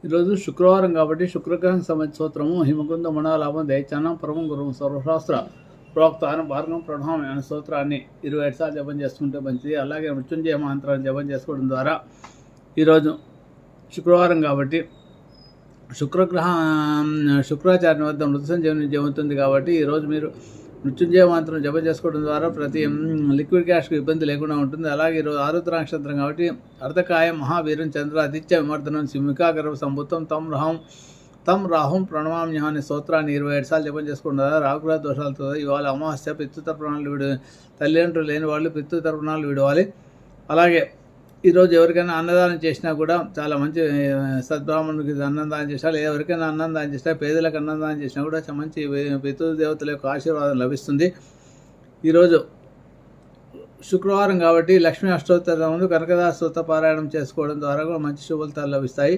ఈరోజు శుక్రవారం కాబట్టి శుక్రగ్రహం సంబంధించిన స్తోత్రము హిమకుంద మణాలాభం దైత్యానం పరమం గురువు సర్వశాస్త్ర ప్రోక్తానం భార్గం ప్రణామం అనే స్తోత్రాన్ని 27 సార్లు జపం చేసుకుంటే మంచిది. అలాగే మృత్యుంజయ మంత్రాన్ని జపం చేసుకోవడం ద్వారా ఈరోజు శుక్రవారం కాబట్టి శుక్రాచార్య వద్ద మృత సంజీవని జరుగుతుంది కాబట్టి ఈరోజు మీరు మృత్యుంజయ మంత్రం జపం చేసుకోవడం ద్వారా ప్రతి లిక్విడ్ క్యాష్కి ఇబ్బంది లేకుండా ఉంటుంది. అలాగే ఈరోజు ఆరుద్ర నక్షత్రం కాబట్టి అర్ధకాయం మహావీరం చంద్ర ఆదిత్య విమర్దనం సింహికాగర్భ సంభూతం తం రాహుం ప్రణమామ్య అనే స్తోత్రాన్ని 27 సార్లు జపం చేసుకోవడం ద్వారా రాహుగ్రహ దోషాలతో ఇవాళ అమావాస్య పితృతర్పణాలు తల్లిదండ్రులు లేని వాళ్ళు పితృతర్పణాలు విడవాలి. అలాగే ఈరోజు ఎవరికైనా అన్నదానం చేసినా కూడా చాలా మంచి సద్బ్రాహ్మణుడికి అన్నదానం చేసినా లేదా ఎవరికైనా అన్నదానం చేసినా పేదలకు అన్నదానం చేసినా కూడా మంచి పితృదేవతల యొక్క ఆశీర్వాదం లభిస్తుంది. ఈరోజు శుక్రవారం కాబట్టి లక్ష్మీ అష్టోత్తరం కనకదాస స్తోత్ర పారాయణం చేసుకోవడం ద్వారా కూడా మంచి శుభఫలితాలు లభిస్తాయి.